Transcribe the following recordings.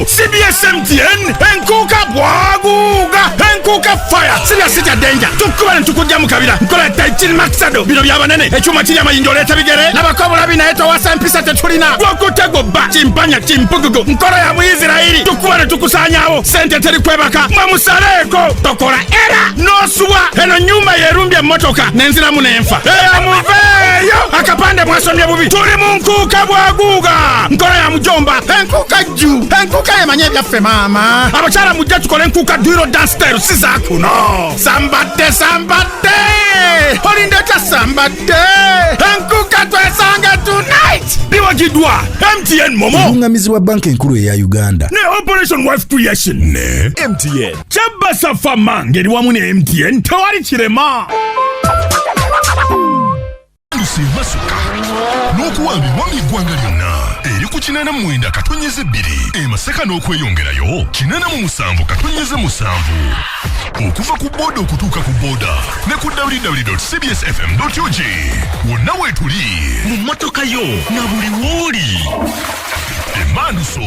CBS MTN enkuka bwaguga enkuka fire serious danger tukubana tukujja mukabira nkola title maxado bino byabanene ekyuma kiri amayinjo leta bigere nabakobola binaeto wasa mpisa tetulina gwakutego ba chimpanya chimpugugo nkola ya Muisiraeli tukubana tukusanyawo sente teri kwebaka mamusaleko tokola era nosuwa eno nyuma yerumbye motoka nenzira munenfa muveyo akapande mwasomye bubi tuli munkuka bwaguga nkola ya mujomba enkuka juu enkuka yemanye byaffe mama abachara mujja tukole enkuka duiro downstairs siza kuno sambate holindeta sambate enkuka twesanga tonight biwagidwa MTN momo Ngamizi wa banki nkuru ya Uganda ne operation wife creation ne MTN chabasa fama ngeri wamu ne MTN tawali kirema Masuka n'okuwambi wambi eggwanga lyonna eri ku 89.2 emasaka n'okweyongerayo 87.7 okuva ku boda okutuuka ku boda ne ku www.cbsfm.org wonna weetuli mu mmotoka yo na buli wooli Emmanuso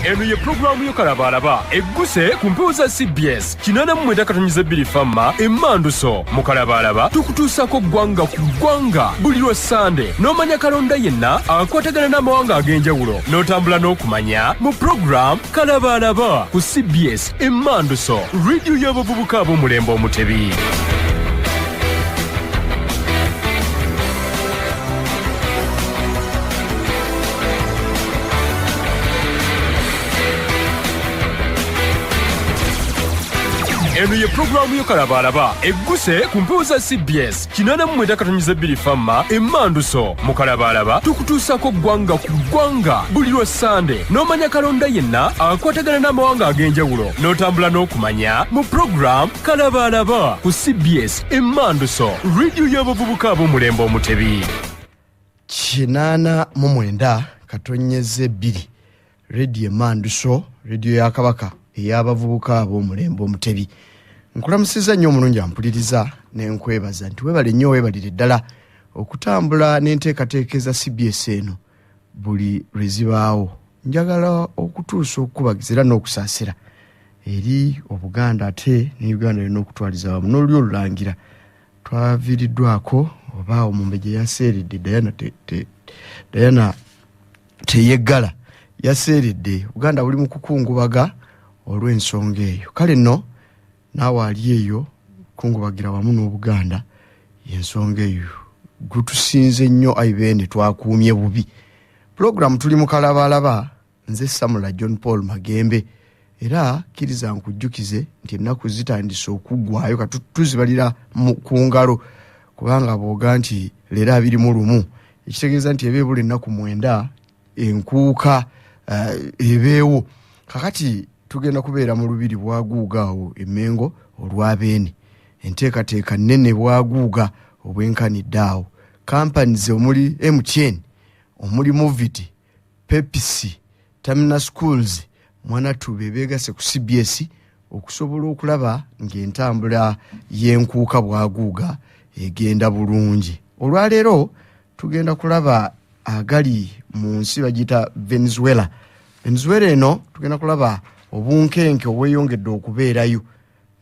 eno ye programu y'okalabalaba egguse ku mpewo za CBS 89.2 famma Emmanuso mu kalabalaba tukutuusako ggwanga ku ggwanga buli lwa Sande n'omanya kalonda yenna akwatagana n'amawanga ag'enjawulo n'otambula n'okumanya mu programu kalabalaba ku CBS Emmanuso radio y'abavubuka ab'omulembe omutebi. Eno ye programu y'okalabalaba egguse ku mpewo za CBS 89.2 famma Emmanuso mu kalabalaba tukutuusako ggwanga ku ggwanga buli lwa Sande n'omanya kalonda yenna akwatagana n'amawanga ag'enjawulo n'otambula n'okumanya mu programu kalabalaba ku CBS Emmanuso radio y'abavubuka ab'omulembe omutebi. 89.2 radio Emmanuso radio ya Kabaka ey'abavubuka ab'omulembe omutebi. Nkulamusiza nnyo omulungi ampuliriza n'enkwebaza nti webale nnyo webalire ddala okutambula n'enteekateeka za CBS eno buli lwezibaawo. Njagala okutuusa okukubagiza era n'okusaasira eri Obuganda ate ne Uganda erina okutwaliza wamu n'oluli olulangira twaviiriddwako oba omumbejja yaseeredde Diana Teyeggala yaseeredde Uganda buli mu kukungubaga olw'ensonga eyo. Kale nno naawe ali eyo kungubagira wamu n'Obuganda y'ensonga eyo gutusinze nnyo ayibeene twakuumye bubi. Program tuli mu kalabalaba nze Samula John Paul Magembe era kiriza nkujjukize nti ennaku zitandise okuggwaayo katuzibalira ku ngalo kubanga bwoga nti leero 21 ekitegeeza nti ebeebula ennaku 9 enkuuka ebeewo. Kakati tugenda kubeera mu lubiri bwaguugaawo Emengo olwabeene enteekateeka nnene bwaguuga obwenkaniddeawo companies omuli MTN omuli Moviti Pepsi Terminal Schools mwana tube beegase ku CBS okusobola okulaba ng'entambula y'enkuuka bwaguuga egenda bulungi. Olwaleero tugenda kulaba agali mu nsi bagita Venezuela eno tugenda kulaba obunkenke obweyongedde okubeerayo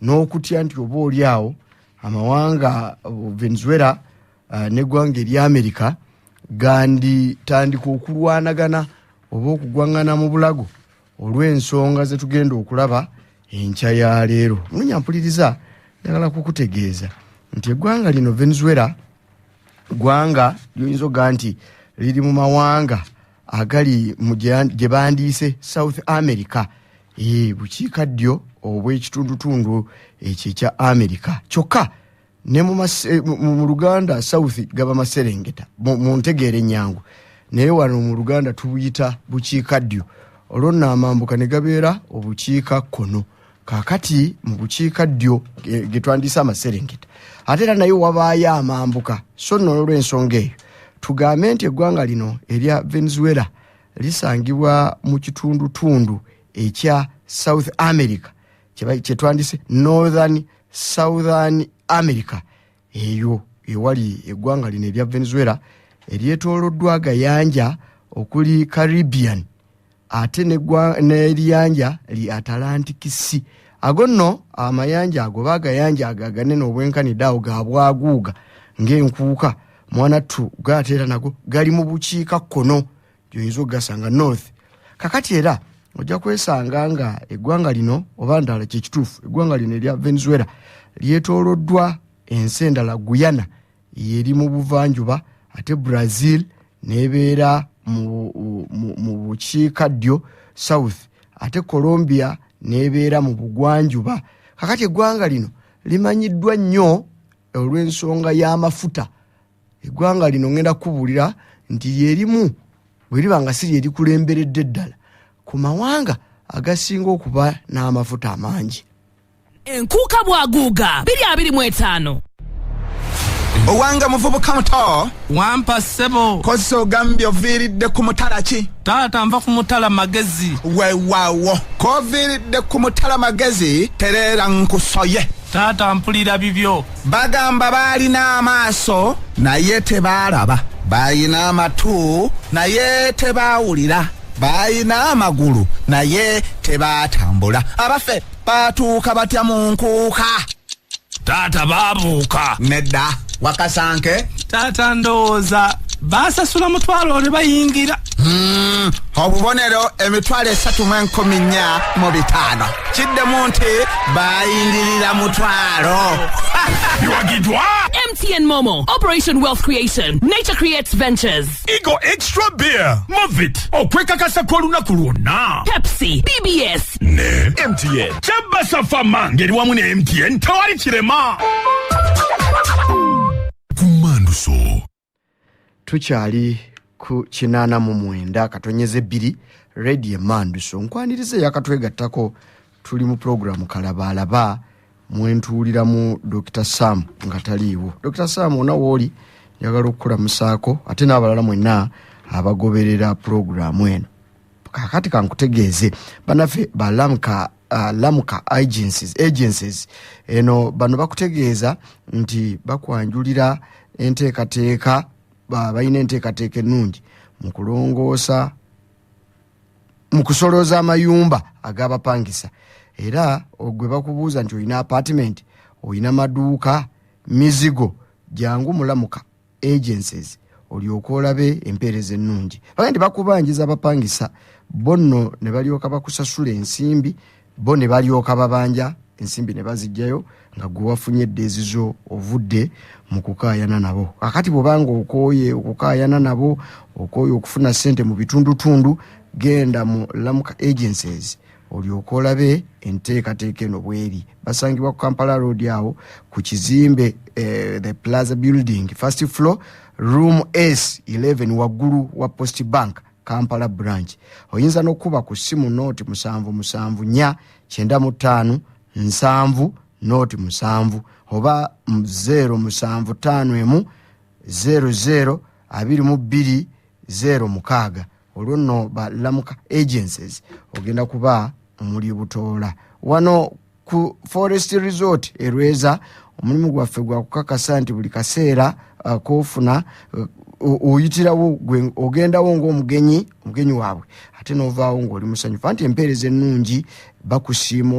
n'okutya nti oba oli awo amawanga Venezuela n'eggwanga erya Amerika gandi tandika okulwanagana oba okugwangana mu bulago olw'ensonga ze tugenda okulaba enkya ya leero. Munyampuliriza njagala kukutegeeza nti eggwanga lino Venezuela ggwanga lyoyinza oga nti liri mu mawanga agali gye bandiise South America bukiikaddyo obw'ekitundutundu ekyo ekya America kyokka ne mu Luganda South gaba Maserengeta mu ntegeera ennyangu naye wano mu Luganda tubuyita bukiikaddyo olwo n'amambuka ne gabeera obukiika kkono. Kaakati mu bukiikaddyo ge twandiise Amaserengeta ate era naye wabaayo amambuka so nno olw'ensonga eyo tugambe nti eggwanga lino erya Venezuela lisangibwa mu kitundutundu ekya South America kye twandise Northern Southern America eyo ewali eggwanga lino erya Venezuela eryetooloddwa agayanja okuli Caribbean ate n'eriyanja li Atlantic Sea. Ago nno amayanja ago bagayanja agaganene obwenkanidde awo ga bwaguuga ng'enkuuka mwana tu gateera nago gali mu bukiika kkono gyoyinza ogasanga north. Kakati era ojja kwesanga nga eggwanga lino oba ndala kyekituufu eggwanga lino erya Venezuela lyetooloddwa ensi endala Guyana yeri mu buvanjuba ate Brazil nebeera mu bukiikaddyo south ate Colombia nebeera mu bugwanjuba. Kakati eggwanga lino limanyiddwa nnyo olw'ensonga y'amafuta. Eggwanga lino ngenda kubuulira nti lyerimu bwe liba nga si lyerikulemberedde ddala ku mawanga agasinga okuba n'amafuta amangi. Enkuuka bwaguuga 2025. Owanga muvubuka muto wampa ssebo kozesa ogambye oviiridde ku mutala ki? taata nva ku mutala magezi. Weewaawo koviiridde ku mutala magezi tereera nkusoye. taata mpulira bibyo. Bagamba baalina amaaso naye tebaalaba, baalina amatu naye tebaawulira, baalina amagulu naye tebaatambula. Abaffe baatuuka batya mu nkuuka? taata baabuuka. Nedda Wakasanke. taata ndowooza baasasula mutwalo ne bayingira. Obubonero emitwalo 3,150 kiddemu nti bayingirira mutwalo. Biwagidwa MTN Momo, Operation Wealth Creation, Nature Creates Ventures, Eagle Extra Beer, Movit, okwekakasa kw'olunaku lwonna. Pepsi, BBS, Ne MTN kyabasa fama ngeri wamu ne MTN tewali kirema. Kumanduso. Tukyali ku 89.2 Radio Manduso. Nkwanirize yakatwegattako tuli mu programu Kalabalaba mwentuuliramu Dr. Sam nga taliiwo. Dr. Sam onawooli njagala okukola musaako ate n'abalala mwenna abagoberera programu eno. Kakati kankutegeeze banaffe ba Lamka agencies eno bano bakutegeeza nti bakwanjulira enteekateeka balina enteekateeka ennungi mu kulongoosa mu kusolooza amayumba ag'abapangisa. Era ogwe bakubuuza nti olina apartment, olina maduuka, mizigo, jangu mu Lamka agencies olyoka olabe empeereza ennungi. Bagenda nti bakubanjiza abapangisa bonno ne balyoka bakusasula ensimbi, bo ne balyoka babanja ensimbi ne bazijjayo nga gwe wafunye eddeezizo ovudde mu kukaayana nabo. Kakati bw'obanga okooye okukaayana nabo, okooye okufuna ssente mu bitundutundu, genda mu Lamka agencies olyoka olabe enteekateeka eno bweri. Basangibwa ku Kampala Road awo ku kizimbe the Plaza Building first floor room S11 waggulu wa Post Bank Kampala branch. Oyinza n'okuba ku ssimu nooti 774957 nooti 7 oba 075002220 olwo nno ba Lamka agencies ogenda kuba omuli butoola. Wano ku Forest Resort Erweza omulimu gwaffe gwa kukakasa nti buli kaseera kofuna oyitirawo ogendawo ng'omugenyi waabwe ate n'ovaawo ng'oli musanyufu anti empeereza ennungi bakusiima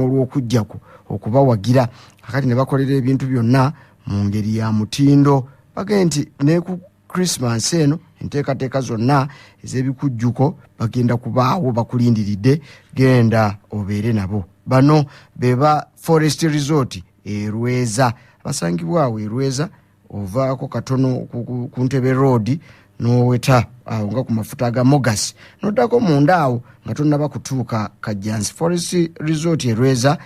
olw'okujjako okubawagira. Kakati ne bakolera ebintu byonna mu ngeri ya mutindo. Bagenda nti ne ku Christmas eno enteekateeka zonna ez'ebikujjuko bagenda kubaawo bakulindiridde, genda obeere nabo. Bano beba Forest Resort Erweza, basangibwawo Erweza ovaako katono ku Ntebe Road n'oweta awo nga ku mafuta aga Mogas n'oddako munda awo nga tonnaba kutuuka Kajjansi. Forest Resort Erweza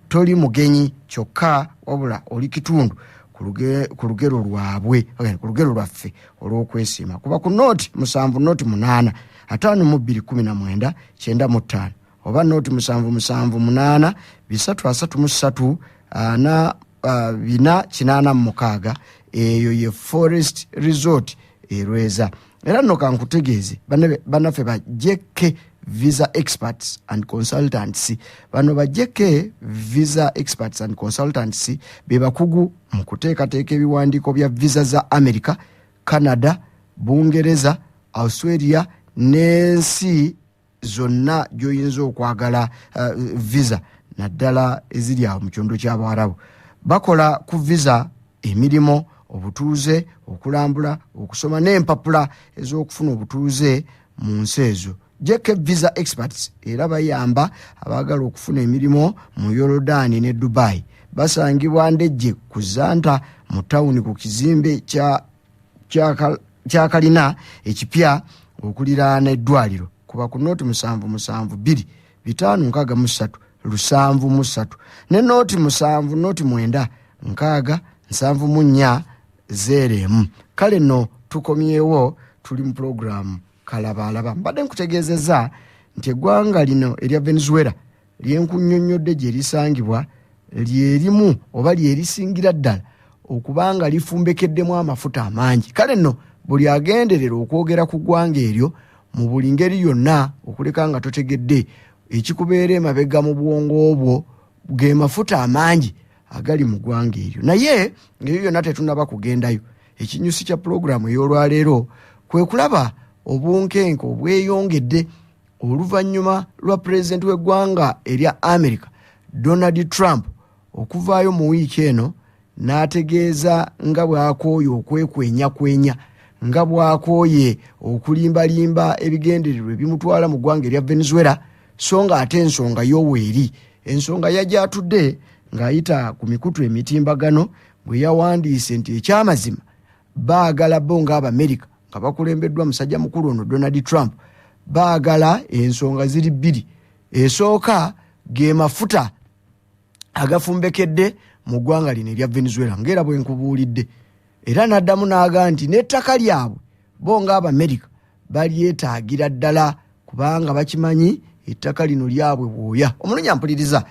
toli mugenyi kyokka wabula oli kitundu ku lugero lwabwe, ku lugero lwaffe olw'okwesiima. Kuba ku nooti 7 nooti 8 5219 95 oba nooti 778 333 486. Eyo ye Forest Resort Erweza. Era nno kankutegeeze banaffe ba JK Visa Experts and Consultants. Bano ba JK Visa Experts and Consultants be bakugu mu kuteekateeka ebiwandiiko bya visa za America, Canada, Bungereza, Australia n'ensi zonna gy'oyinza okwagala visa naddala eziri awo mu kyondo ky'Abawarabu. Bakola ku visa emirimu, obutuuze, okulambula, okusoma n'empapula ez'okufuna obutuuze mu nsi ezo. JK Visa Experts era bayamba abaagala okufuna emirimu mu Yorodaani ne Dubai. Basangibwa Ndejje ku Zanta mu tawuni ku kizimbe kya kalina ekipya okuliraana eddwaliro. Kuba ku nooti 772 563 773 ne nooti 7 nooti 9 6 74 0. Kale no tukomyewo, tuli mu programu Kalabalaba. Mbadde nkutegeezezza nti eggwanga lino erya Venezuela lyenkunnyonnyodde gye lisangibwa lyerimu oba lyerisingira ddala okubanga lifumbekeddemu amafuta amangi. Kale nno buli agenderera okwogera ku ggwanga eryo mu buli ngeri yonna okuleka nga totegedde ekikubeera emabega mu bwongo obwo ge mafuta amangi agali mu ggwanga eryo. Naye ng'eyo yonna tetunnaba kugendayo. Ekinyusi kya pulogulaamu ey'olwaleero kwe kulaba obunkenke obweyongedde oluvannyuma lwa pulezidenti w'eggwanga erya America Donald Trump okuvaayo mu wiiki eno n'ategeeza nga bw'akooye okwekwenyakwenya, nga bw'akooye okulimbalimba ebigendererwa ebimutwala mu ggwanga erya Venezuela, so nga ate ensonga y'oweeri. Ensonga yajatudde ng'ayita ku mikutu emitimbagano bwe yawandiise nti ekyamazima baagala bo ng'Abamerika nga bakulembeddwa musajja mukulu ono Donald Trump baagala ensonga ziri bbiri. Esooka ge mafuta agafumbekedde mu ggwanga lino erya Venezuela ng'era bwe nkubuulidde. Era n'addamu n'aga nti n'ettaka lyabwe bo ng'Abamerika balyetaagira ddala kubanga bakimanyi ettaka lino lyabwe bwoya. Omulunya mpuliriza,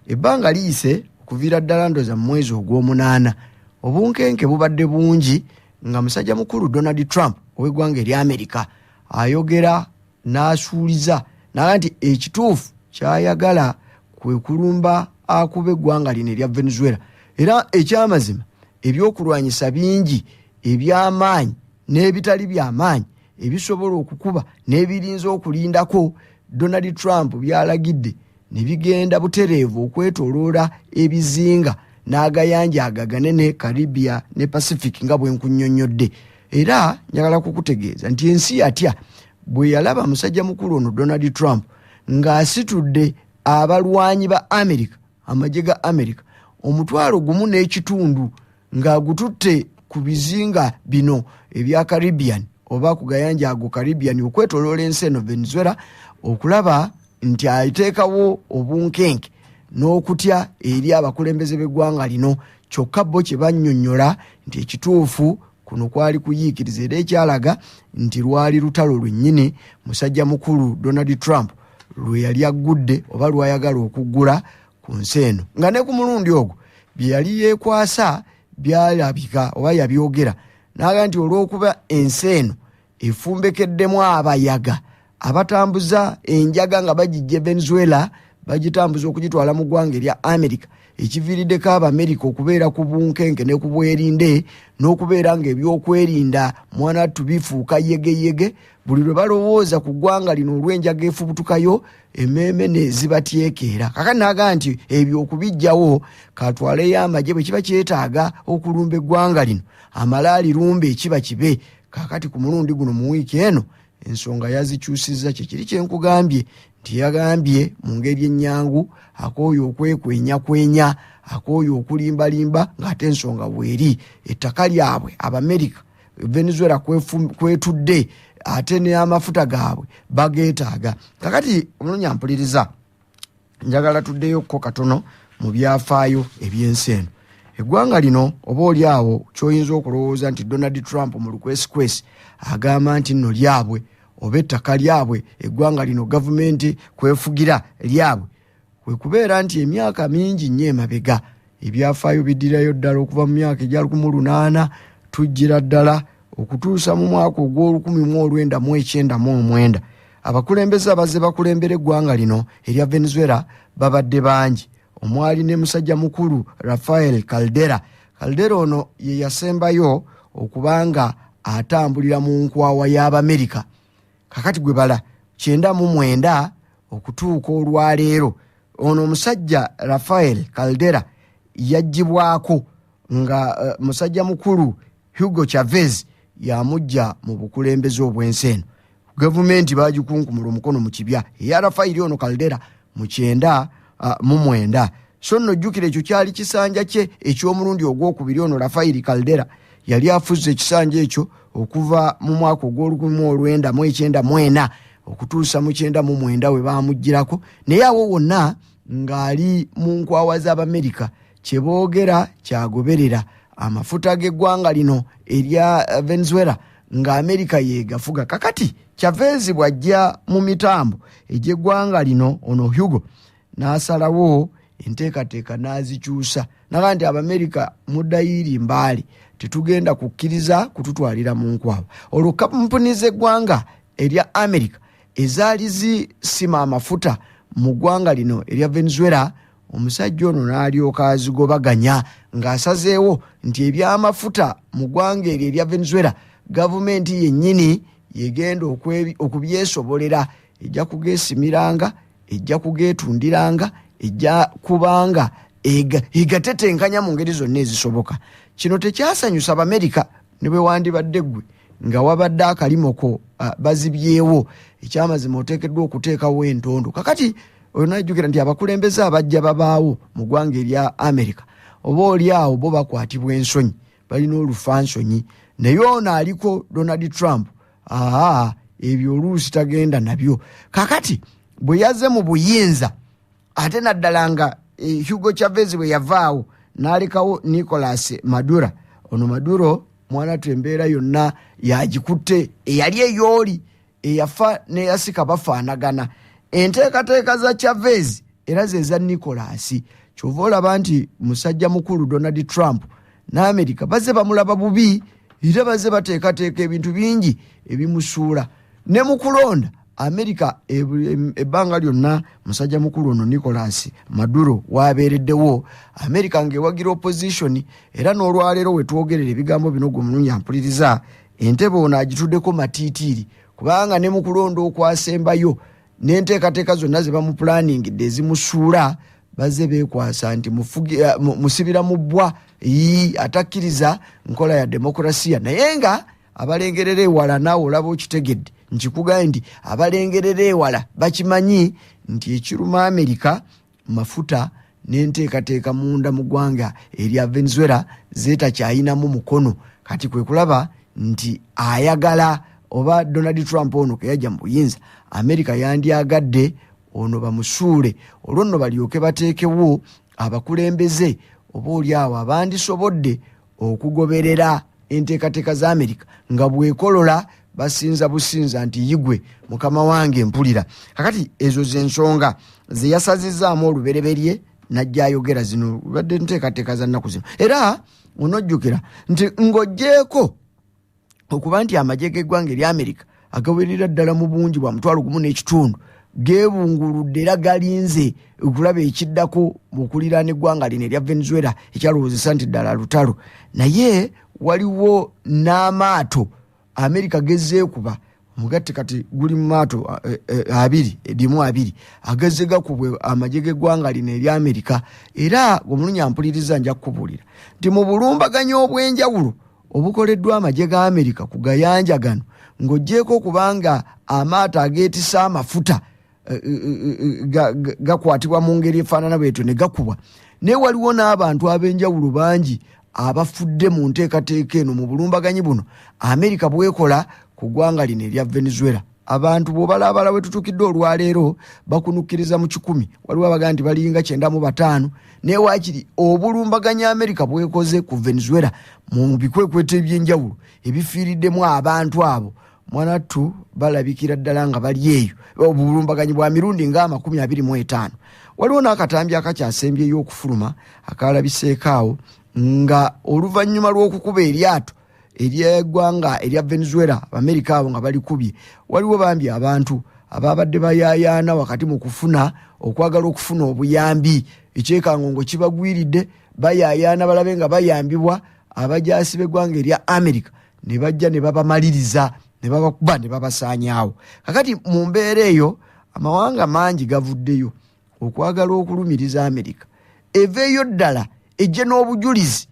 ebbanga liyise okuviira ddala ndoza mu mwezi ogw'omunaana obunkenke bubadde bungi nga musajja mukulu Donald Trump ow'eggwanga erya Amerika ayogera n'asuuliza naga nti ekituufu kyayagala kwe kulumba akuba eggwanga lino erya Venezuela. Era ekyamazima ebyokulwanyisa bingi eby'amaanyi n'ebitali by'amaanyi ebisobola okukuba n'ebirinza okulindako Donald Trump byalagidde ne bigenda butereevu okwetooloola ebizinga n'agayanja agaganene Caribbean ne Pacific nga bwe nkunnyonnyodde. Era njagala kukutegeeza nti ensi yatya bwe yalaba musajja mukulu ono Donald Trump ng'asitudde abalwanyi ba America, amagye ga America 1.5 ng'agututte ku bizinga bino ebya Caribbean oba ku gayanja ago Caribbean okwetooloola ensi eno Venezuela okulaba nti ayiteekawo obunkenke n'okutya eri abakulembeze b'eggwanga lino. Kyokka bo kye bannyonnyola nti ekituufu kuno kwali kuyiikiriza era ekyalaga nti lwali lutalo lwennyini musajja mukulu Donald Trump lwe yali aggudde oba lwayagala okuggula ku nsi eno. Nga ne ku mulundi ogwo bye yali yeekwasa byalabika oba yabyogera n'aga nti olw'okuba ensi eno efumbekeddemu abayaga abatambuza enjaga nga bagijje Venezuela bagitambuza okugitwala mu ggwanga erya America, ekiviiriddeko Abamerika okubeera ku bunkenke ne ku bwerinde n'okubeera ng'ebyokwerinda mwanattu bifuuka yegeyege. Buli lwe balowooza ku ggwanga lino olw'enjaga efubutukayo emmeeme ne zibatyekeera. Kakati n'aga nti ebyo okubijjawo katwaleyo amagye bwe kiba kyetaaga okulumba eggwanga lino amala alirumba ekiba kibe. Kakati ku mulundi guno mu wiiki eno ensonga yazikyusizza. Kyekiri kyenkugambye nti yagambye mu ngeri ennyangu akooye okwekwenyakwenya, akooye okulimbalimba ng'ate ensonga bweri ettaka lyabwe Abamerika Venezuela kwetudde ate n'amafuta gaabwe bageetaaga. Kakati omulunya mpuliriza, njagala tuddeyokko katono mu byafaayo eby'ensi eno. Eggwanga lino oba oli awo ky'oyinza okulowooza nti Donald Trump mu lukwesikwesi agamba nti nno lyabwe oba ettaka lyabwe eggwanga lino gavumenti kwefugira lyabwe, kwe kubeera nti emyaka mingi nnyo emabega ebyafaayo biddirayo ddala okuva mu myaka egya 1800 tujjira ddala okutuusa mu mwaka ogw'1999 abakulembeze abazze bakulembera eggwanga lino erya Venezuela babadde bangi. Omwali ne musajja mukulu Rafael Caldera. Caldera ono ye yasembayo okubanga atambulira mu nkwawa y'Abamerika kakati gwe bala 99 okutuuka olwaleero ono omusajja Rafael Caldera yajjibwako nga musajja mukulu Hugo Chavez yamujja mu bukulembeze obwensi eno. Gavumenti bagikunkumula omukono mu kibya eya Rafael ono Caldera mu 99. So nno jjukira ekyo kyali kisanja kye eky'omulundi ogwokubiri ono Rafael Caldera yali afuzze ekisanja ekyo okuva mu mwaka ogw'1994 okutuusa mu 1999 we baamugirako, naye awo wonna ng'ali mu nkwawa z'Abamerika kye boogera kyagoberera amafuta g'eggwanga lino erya Venezuela nga Amerika yeegafuga. Kakati Chavez bw'ajja mu mitambo egy'eggwanga lino ono Hugo n'asalawo enteekateeka n'azikyusa naga nti Abamerika muddayiiri mbaali tetugenda kukkiriza kututwalira mu nkwawa. Olwo kampuni z'eggwanga erya Amerika ezaali zisima amafuta mu ggwanga lino erya Venezuela, omusajja ono n'alyoka azigobaganya ng'asazeewo nti ebyamafuta mu ggwanga eryo erya Venezuela gavumenti yennyini yegenda okubyesobolera, ejja kugeesimiranga, ejja kugeetundiranga, ejja kubanga egatetenkanya mu ngeri zonna ezisoboka. Kino tekyasanyusa Abamerika ne bwe wandibadde ggwe nga wabadde akalimoko bazibyewo, ekyamazima oteekeddwa okuteekawo entondo. Kakati onajjukira nti abakulembeze abajja babaawo mu ggwanga erya Amerika oba oli awo bo bakwatibwa ensonyi, balina olufansonyi, naye ono aliko Donald Trump ebyo oluusi tagenda nabyo. Kakati bwe yaze mu buyinza ate naddala nga Hugo Chavez bwe yavaawo n'alekawo Nicolas Maduro, ono Maduro mwana embeera yonna yagikutte, eyali eyooli eyafa neyasika bafaanagana. Enteekateeka za Chavez era ze za Nicolas, kyova olaba nti musajja mukulu Donald Trump n'Amerika baze bamulaba bubi era baze bateekateeka ebintu bingi ebimusuula. Ne mu kulonda Amerika ebbanga lyonna musajja mukulu ono Nicolas Maduro wabeereddewo, Amerika ng'ewagira opposition, era n'olwaleero we twogerera ebigambo bino gwe mulungi ampuliriza, entebe ono agituddeko matiitiiri kubanga ne mu kulonda okwasembayo n'enteekateeka zonna ze bamuplaningidde ezimusuula baze beekwasa nti musibira mu bbwa atakkiriza nkola ya demokrasiya. Naye nga abalengerera ewala naawe olaba okitegedde, nkikugaye nti abalengerera ewala bakimanyi nti ekiruma Amerika mafuta n'enteekateeka munda mu ggwanga erya Venezuela zeetakyayinamu mukono. Kati kwe kulaba nti ayagala oba Donald Trump ono keyajja mu buyinza Amerika yandyagadde ono bamusuule, olwo nno balyoke bateekewo abakulembeze oba oli awo abandisobodde okugoberera enteekateeka za Amerika nga bwekolola basinza businza nti yigwe mukama wange mpulira. Kakati ezo z'ensonga ze yasazizaamu olubereberye najja ayogera zino badde enteekateeka za nnaku zino. Era onojjukira nti ng'ogjeeko okuba nti amagye g'eggwanga erya Amerika agawerera ddala mu bungi bwa 1.5 geebunguludde era galinze okulaba ekiddako mukuliraana eggwanga lino erya Venezuela ekyalowoozesa nti ddala lutalo. Naye waliwo n'amaato Amerika gezeekuba omugatte kati guli mu maato 2 ageze gakubwe amagye g'eggwanga lino erya Amerika. Era omulunyi ampuliriza nja kukubuulira nti mu bulumbaganya obw'enjawulo obukoleddwa amagye ga Amerika ku gayanja gano ng'ogjeeko okubanga amaato ageetisa amafuta gakwatibwa mu ngeri efaanana bwetyo ne gakubwa, naye waliwo n'abantu ab'enjawulo bangi abafudde mu nteekateeka eno mu bulumbaganyi buno Amerika bwekola ku ggwanga lino erya Venezuela. Abantu bw'obalabala we tutuukidde olwaleero bakunukkiriza mu 100, waliwo abagaa nti balinga 95, naye waakiri obulumbaganya Amerika bwekoze ku Venezuela mu bikwekweto eby'enjawulo ebifiiriddemu abantu abo mwanattu balabikira ddala nga bali eyo obulumbaganyi bwa mirundi nga 25. Waliwo n'akatambi akakyasembyeyo okufuluma akalabiseekaawo nga oluvannyuma lw'okukuba eryato ery'eggwanga erya Venezuela Abamerika abo nga balikubye, waliwo bambi abantu ababadde bayaayaana wakati mu kufuna okwagala okufuna obuyambi, ekyekangongo kibagwiridde bayaayaana balabe nga bayambibwa abajaasi b'eggwanga erya Amerika ne bajja ne babamaliriza ne babakuba ne babasaanyaawo. Kakati mu mbeera eyo amawanga mangi gavuddeyo okwagala okulumiriza Amerika eveeyo ddala ejje n'obujulizi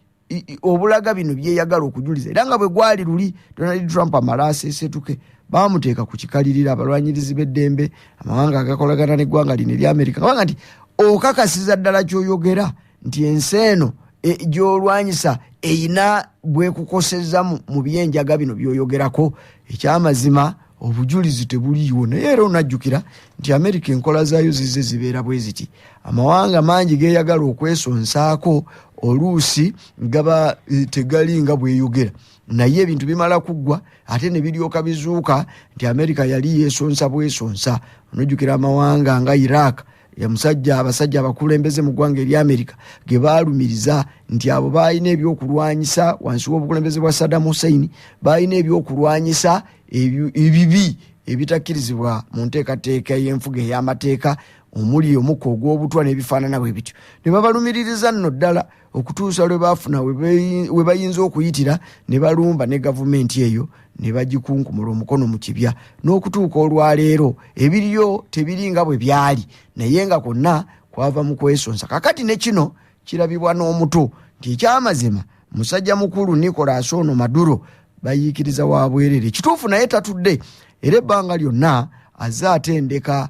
obulaga bino byeyagala okujuliza. Era nga bwe gwali luli Donald Trump amala aseesetuke bamuteeka ku kikalirira abalwanyirizi b'eddembe amawanga agakolagana n'eggwanga lino erya Amerika kabanga nti okakasiza ddala ky'oyogera nti ensi eno gy'olwanyisa eyina bwekukosezza mu byenjaga bino by'oyogerako. Ekyamazima obujulizi tebuliiwo. Naye era onajjukira nti Amerika enkola zaayo zize zibeera bwe ziti. Amawanga mangi geeyagala okwesonsaako oluusi gaba tegali nga bweyogera. Naye ebintu bimala kuggwa ate ne biryoka bizuuka nti Amerika yali yeesonsa bwesonsa. Onajjukira amawanga nga Iraq ya abasajja abakulembeze mu ggwanga erya Amerika ge baalumiriza nti abo baalina ebyokulwanyisa wansi w'obukulembeze bwa Saddam Hussein, baalina ebyokulwanyisa ebibi ebitakkirizibwa mu nteekateeka y'enfuga ey'amateeka omuli omukka ogw'obutwa n'ebifaanana bwe bityo. Ne babalumiririza nno ddala okutuusa lwe baafuna we bayinza okuyitira ne balumba ne gavumenti eyo ne bagikunkumula omukono mu kibya n'okutuuka olwaleero ebiriyo tebiringa bwe byali naye nga konna kwava mu kwesonsa. Kakati ne kino kirabibwa n'omuto nti ekyamazima musajja mukulu Nicolas ono Maduro bayiikiriza wa bwerere. Kituufu naye tatudde era ebbanga lyonna azze atendeka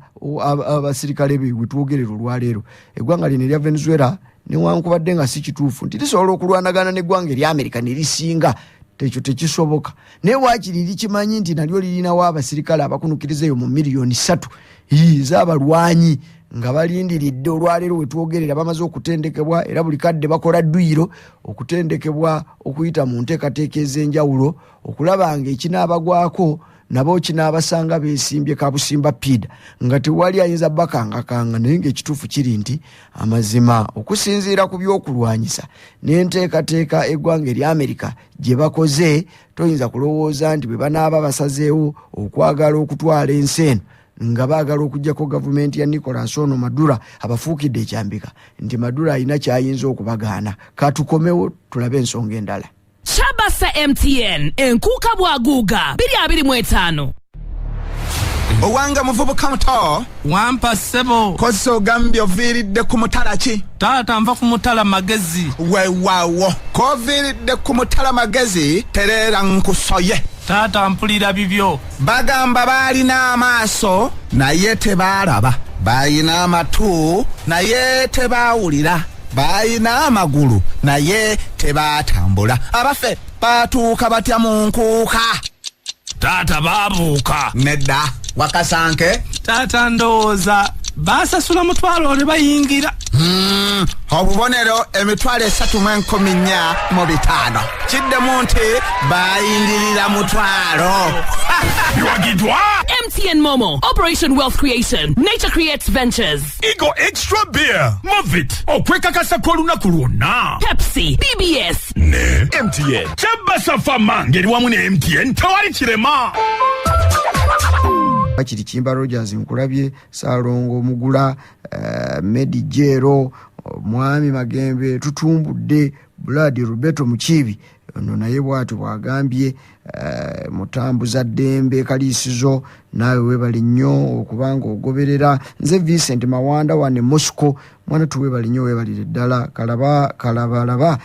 abasirikale be wetwogerera olwaleero. Eggwanga lino erya Venezuela newankubadde nga si kituufu nti lisobola okulwanagana n'eggwanga erya Amerika ne lisinga tekyo tekisoboka. Naye waakiri likimanyi nti nalyo lirinawo abasirikale abakunukiriza eyo mu miliyoni 3 z'abalwanyi nga balindiridde olwaleero wetwogerera bamaze okutendekebwa era buli kadde bakola dduyiro okutendekebwa okuyita mu nteekateeka ez'enjawulo okulaba nga ekinaabagwako nabo kinaabasanga beesimbye kabusimba pida nga tewali ayinza bakangakanga. Naye ng'ekituufu kiri nti amazima okusinziira ku by'okulwanyisa n'enteekateeka eggwanga erya Amerika gye bakoze toyinza kulowooza nti bwe banaaba basazeewo okwagala okutwala ensi eno nga baagala okuggyako gavumenti ya Nicolas ono Maduro abafuukidde ekyambika nti Maduro alina kyayinza okubagaana. Katukomewo tulabe ensonga endala. Chabasa MTN enkuka bwaguuga 2025 Owanga muvubuka muto wampa ssebo kozesa ogambye oviiridde ku mutala ki? taata nva ku mutala magezi. Weewaawo koviiridde ku mutala magezi tereera nkusoye. Taata mpulira bibyo. Bagamba baalina amaaso naye tebaalaba, baalina amatu naye tebaawulira, baalina amagulu naye tebaatambula. Abaffe baatuuka batya mu nkuuka? Taata baabuuka. Nedda Wakasanke. Taata ndowooza baasasula mutwalo ne bayingira. Obubonero emitwalo 3,450 kiddemu nti bayindirira mutwalo. Yuagidwa MTN Momo Operation Wealth Creation Nature Creates Ventures Ego Extra Beer Move it okwekakasa k'olunaku lwonna. Pepsi BBS Ne MTN Chabasa Fama ngeri wamu ne MTN tewali kirema. Bakiri Kimba Rogers nkulabye Salongo Mugula Medijero Mwami Magembe tutumbudde Blood Roberto Mukibi ono naye bwatu bwagambye mutambuza Dembe Kalisizo nawe webali nnyo okubanga ogoberera. Nze Vincent Mawanda wane Moscow mwana tuwe bali nnyo webali ddala kalabalaba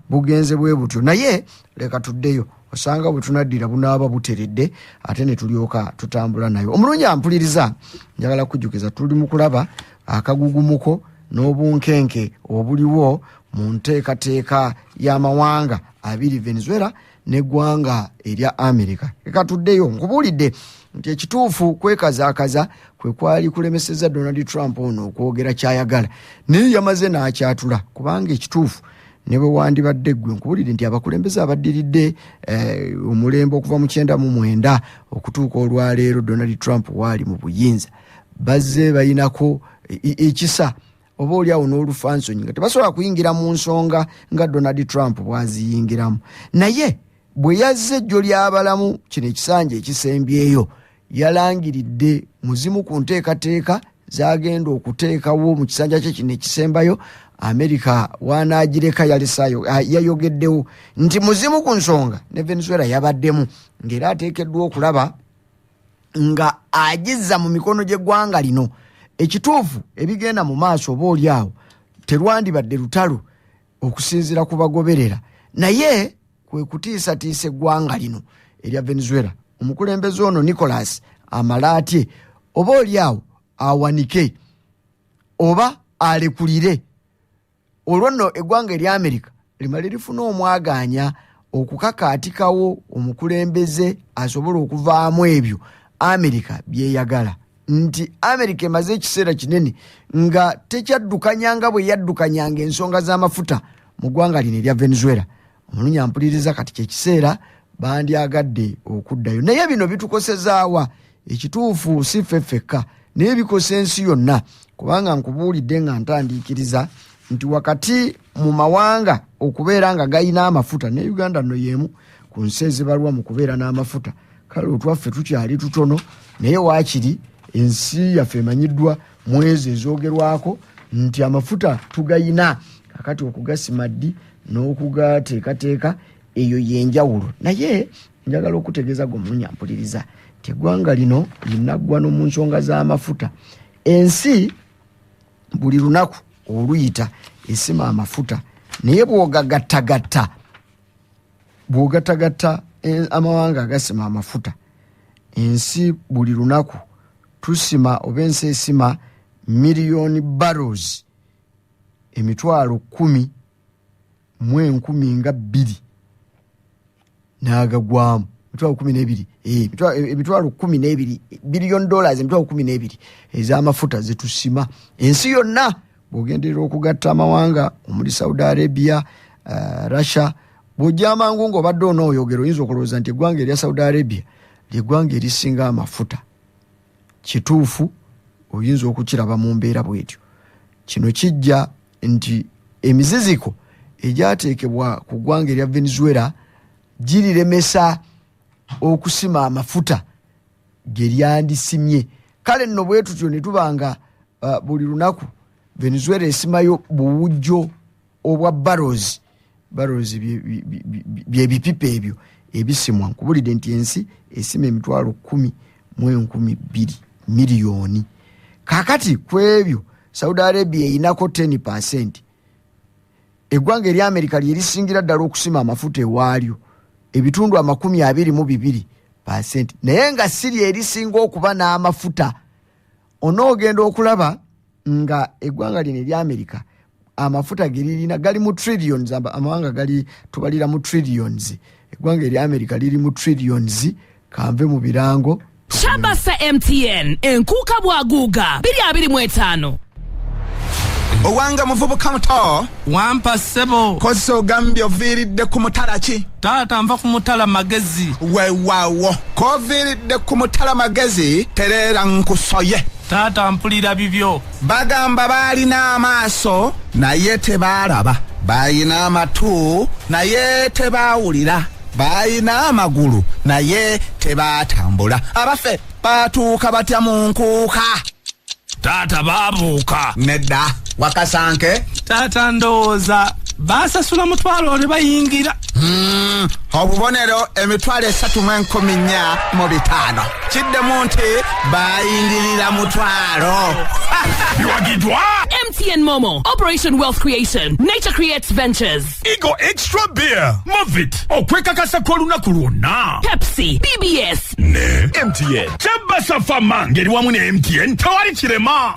bugenze bwe butyo naye leka tuddeyo osanga bwe tunaddira bunaaba buteredde ate ne tulyoka tutambula nayo. Omulungi ampuliriza njagala kujjukiza tuli mu kulaba akagugumuko n'obunkenke obuliwo mu nteekateeka y'amawanga abiri Venezuela n'eggwanga erya Amerika. Eka tuddeyo nkubuulidde nti ekituufu kwekazaakaza kwe kwali kulemeseza Donald Trump ono okwogera kyayagala naye yamaze n'akyatula kubanga ekituufu ne bwe wandibadde ggwe nkubuulidde nti abakulembeze abaddiridde omulembe okuva mu 1999 okutuuka olwaleero Donald Trump waali mu buyinza bazze bayinako ekisa oba oliawo n'olufansonyi nga tebasobola kuyingira mu nsonga nga Donald Trump bwaziyingiramu. Naye bwe yazze ejjo ly'abalamu kino ekisanja ekisembyeyo yalangiridde muzimu ku nteekateeka zagenda okuteekawo mu kisanja kye kino ekisembayo America wanagireka yalisayo yayogeddewo nti muzimu ku nsonga ne Venezuela yabaddemu ngera ateekeddwa okulaba nga agiza mu mikono gy'eggwanga lino ekituufu ebigenda mu maaso oba oliawo terwandibadde lutalo okusinziira ku bagoberera naye kwe kutiisatiisa eggwanga lino erya Venezuela omukulembeze ono Nicolas amala atye oba oliawo awanike oba alekulire olwono eggwanga erya America limale lifuna omwaganya okukakaatikawo omukulembeze asobola okuvaamu ebyo America byeyagala nti America emaze ekiseera kinene nga tekyaddukanyanga bwe yaddukanyanga ensonga z'amafuta mu ggwanga lino erya Venezuela omulunya mpuliriza kati kyekiseera bandyagadde okuddayo naye bino bitukosezaawa ekituufu si ffeffekka naye bikosa ensi yonna kubanga nkubuulidde nga ntandiikiriza nti wakati mu mawanga okubeera nga gayina amafuta ne Uganda no yemu ku nsi ezibalwa mu kubeera n'amafuta kale otwaffe tukyali tutono naye waakiri ensi yaffe emanyiddwa mwezi ezoogerwako nti amafuta tugayina kakati okugasima ddi n'okugateekateeka eyo yenjawulo naye njagala okutegeeza gomulunya mpuliriza teggwanga lino linaggwa no mu nsonga z'amafuta ensi buli lunaku oluyita esima amafuta naye bw'ogagattagatta amawanga agasima amafuta ensi buli lunaku tusima oba ensi esima miliyoni barrels emitwalo 10,200 n'agagwamu emitwalo 12 emitwalo 12 billion dollars emitwalo 12 ez'amafuta zetusima ensi yonna bw'ogenderera okugatta amawanga omuli Saudi Arabia Russia bw'ojja amangu ng'obadde onooyogera oyinza okulowooza nti eggwanga erya Saudi Arabia ly'eggwanga erisinga amafuta kituufu oyinza okukiraba mu mbeera bwetyo kino kijja nti emiziziko egyateekebwa ku ggwanga erya Venezuela giriremesa okusima amafuta geryandisimye kale nno bwe tutyo ne tubanga buli lunaku Venezuela esimayo buwujjo obwa barrels byebipipa ebyo ebisimwa nkubulidde nti ensi esima emitwalo 10,200 miliyoni kakati kwebyo Saudi Arabia inako 10%. Eggwanga erya America lyerisingira ddala okusima amafuta ewaalyo ebitundu 22%. Naye nga Syria erisinga okuba n'amafuta onoogenda okulaba nga eggwanga lino erya America amafuta geririna gali mu trillions amawanga gali tubalira mu trillions eggwanga erya America liri mu trillions kanve mu birango Shabasa MTN enkuka bwaguga 225 Owanga muvubuka muto wampa sebo koso ogambye oviiridde ku mutala ki taata nva ku mutala magezi weewaawo koviiridde ku mutala magezi tereera nkusoye taata mpulira bibyo bagamba baalina amaaso naye tebaalaba baalina amatu naye tebaawulira baalina amagulu naye tebaatambula abaffe baatuuka batya mu nkuuka taata baabuuka nedda Wakasanke taata ndowooza baasasula mutwalo ne bayingira obubonero emitwalo 3,450 kiddemu nti bayingirira mutwalo Biwagidwa MTN Momo Operation Wealth Creation Nature Creates Ventures Igo Extra Beer Movit okwekakasa k'olunaku lwonna Pepsi BBS ne MTN Shabasa Fama ngeri wamu ne MTN tawali kirema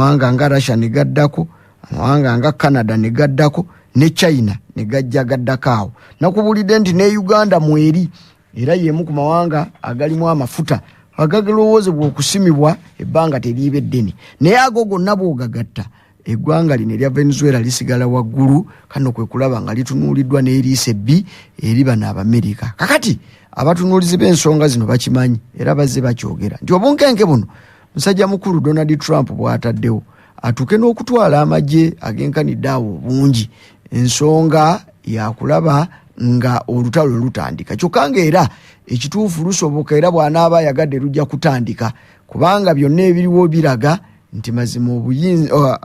amawanga nga Russia ne gaddako amawanga nga Canada ne gaddako ne China ne gajja gaddakaawo nakubulidde nti ne Uganda mweri era yemu ku mawanga agalimu amafuta agagalowoozebwa okusimibwa ebbanga teriibe ddene naye ago gonna bw'ogagatta eggwanga lino erya Venezuela lisigala waggulu kano kwe kulaba nga litunuuliddwa n'eriisa ebbi eri bano Abamerika kakati abatunuulizi b'ensonga zino bakimanyi era bazze bakyogera nti obunkenke buno musajja mukulu Donald Trump bw'ataddewo atuuke n'okutwala amagye agenkanidde awo bungi ensonga yakulaba nga olutalo lutandika kyokka ng'era ekituufu lusoboka era bw'anaaba ayagadde lujja kutandika kubanga byonna ebiriwo biraga nti mazima obuyinza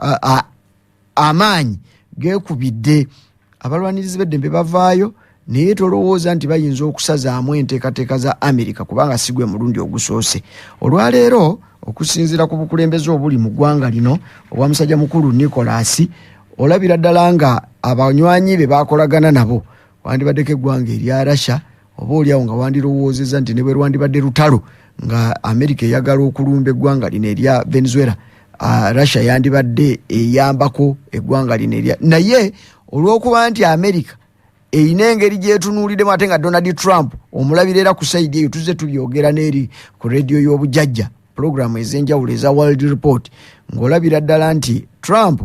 amaanyi gekubidde abalwanirizi b'eddembe bavaayo naye tolowooza nti bayinza okusazaamu enteekateeka za Amerika kubanga sigwe mulundi ogusoose. Olwaleero okusinziira ku bukulembeze obuli mu ggwanga lino obwa musajja mukulu Nicholas, olabira ddala nga abanywanyi be bakolagana nabo wandibaddeko eggwanga erya Russia, oba oliawo nga wandirowoozeza nti ne bwe lwandibadde lutalo nga Amerika eyagala okulumba eggwanga lino erya Venezuela, Russia yandibadde eyambako eggwanga lino erya, naye olw'okuba nti Amerika eyina engeri gyetunuuliddemu ate nga Donald Trump omulabira era ku saidi eyo tuzze tubyogera n'eri ku rediyo y'obujjajja programu ez'enjawulo eza World Report, ng'olabira ddala nti Trump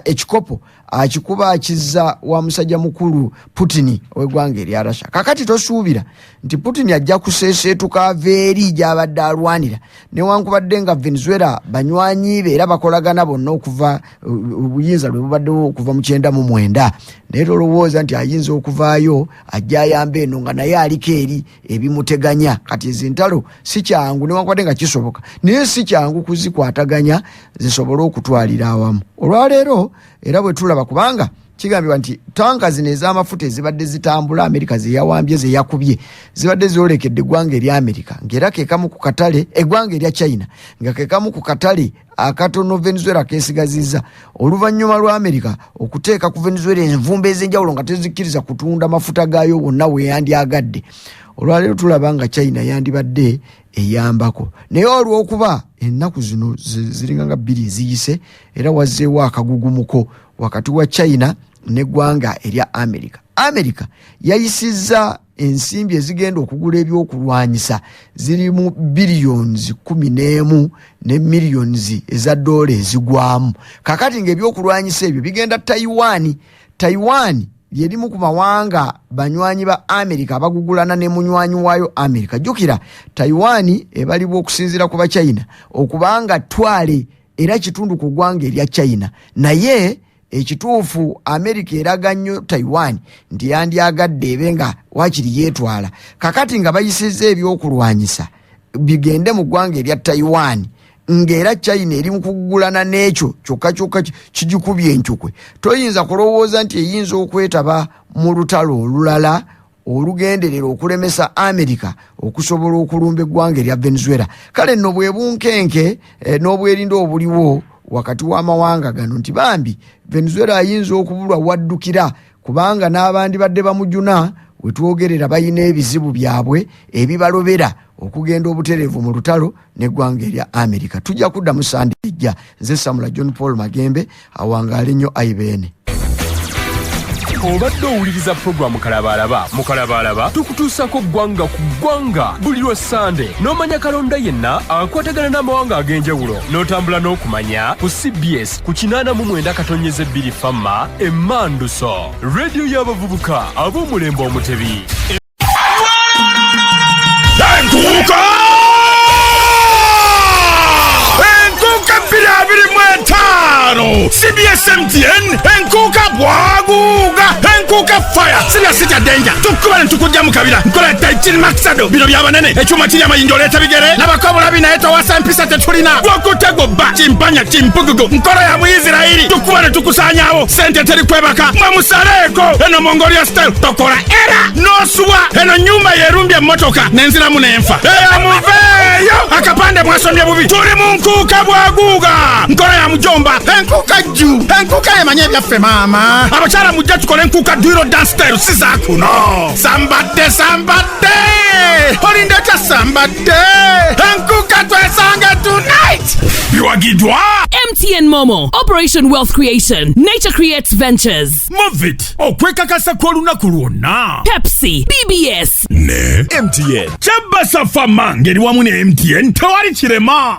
ekikopo akikuba akizza wa musajja mukulu Putin ow'eggwanga erya Russia. Kakati tosuubira nti Putin ajja kuseeseetuka aveeri gy'abadde alwanira newankubadde nga Venezuela banywanyi be era bakolagana bonna okuva obuyinza lwe bubaddewo okuva mu 1999, naye tolowooza nti ayinza okuvaayo ajja ayamba eno nga naye aliko eri ebimuteganya. Kati ez'entalo si kyangu newankubadde nga kisoboka, naye si kyangu kuzikwataganya zisobole okutwalira awamu. Olwaleero era bwe tulaba kubanga kigambibwa nti tanka zino ez'amafuta ezibadde zitambula Amerika ze yawambye ze yakubye zibadde ziolekedde eggwanga erya Amerika ng'era kekamu ku katale eggwanga erya China nga kekamu ku katale akatono Venezuela kesigazizza oluvannyuma lwa Amerika okuteeka ku Venezuela envumba ez'enjawulo nga tezikkiriza kutunda mafuta gaayo wonna we yandyagadde. Olwaleero tulaba nga China yandibadde eyambako, naye olw'okuba ennaku zino ziringa nga 2 eziyise era wazzeewo akagugumuko wakati wa China n'eggwanga erya Amerika. Amerika yayisizza ensimbi ezigenda okugula ebyokulwanyisa ziri mu billions 11 ne millions eza dola ezigwamu. Kakati ng'ebyokulwanyisa ebyo bigenda Taiwan yerimu ku mawanga banywanyi ba Amerika abagugulana ne munywanyi waayo Amerika. Jukira Taiwan ebalibwa okusinziira ku ba China okubanga twale era kitundu ku ggwanga erya China, naye ekituufu Amerika eraga nnyo Taiwan nti yandyagadde ebe nga wakiri yeetwala. Kakati nga bayisizza ebyokulwanyisa bigende mu ggwanga erya Taiwan ng'era China eri mu kugulana n'ekyo kyokka kigikubye enkyukwe, toyinza kulowooza nti eyinza okwetaba mu lutalo olulala olugenderera okulemesa Amerika okusobola okulumba eggwanga erya Venezuela. Kale nno bwe bunkenke n'obwerinda obuliwo wakati w'amawanga gano nti bambi Venezuela ayinza okubulwa waddukira kubanga n'abandi badde bamujuna wetwogerera bayina ebizibu byabwe ebibalobera okugenda obutereevu mu lutalo n'eggwanga erya Amerika. Tujja kudda mu Sande ejja. Nze Samula John Paul Magembe awangaale nnyo IBN. Obadde owuliriza pulogulaamu Kalabaalaba. Mu Kalabaalaba tukutuusako ggwanga ku ggwanga buli lwa Sande, n'omanya kalonda yenna akwatagana n'amawanga ag'enjawulo, n'otambula n'okumanya ku CBS ku 89.2 Famma Emmanduso, rediyo y'abavubuka ab'omulembe Omutebi. Enkuka 225 CBS MTN enkuka bwaguga enkuka fire sirya sitya danger tukubale ntukujja mukabira nkola Taichiri Maxado bino byabanene ekyuma kiri amayinjo leeta bigere n'abakobola binaeta wasa mpisa tetulina gwakutego ba chimpanya chimpugugo nkola ya Muisirairi tukubale tukusanyawo sente teri kwebaka mwamusaleko eno Mongolia style tokola era nosuwa eno nyumba yerumbye motoka nenziramu nenfa eya muveyo akapande mwasomye bubi tuli mu nkuka bwaguga nkola ya mujomba enkuka jju enkuka yemanye byaffe mama abakyala mujja tukole enkuka duiro dance style sisa kuno sambadde olindeta sambadde enkuka twesange tonight biwagidwa MTN Momo, Operation Wealth Creation, Nature Creates Ventures, Movit okwekakasa kw'olunaku lwonna, Pepsi, BBS ne MTN Chabasa Fama ngeri wamu ne MTN tewali kirema.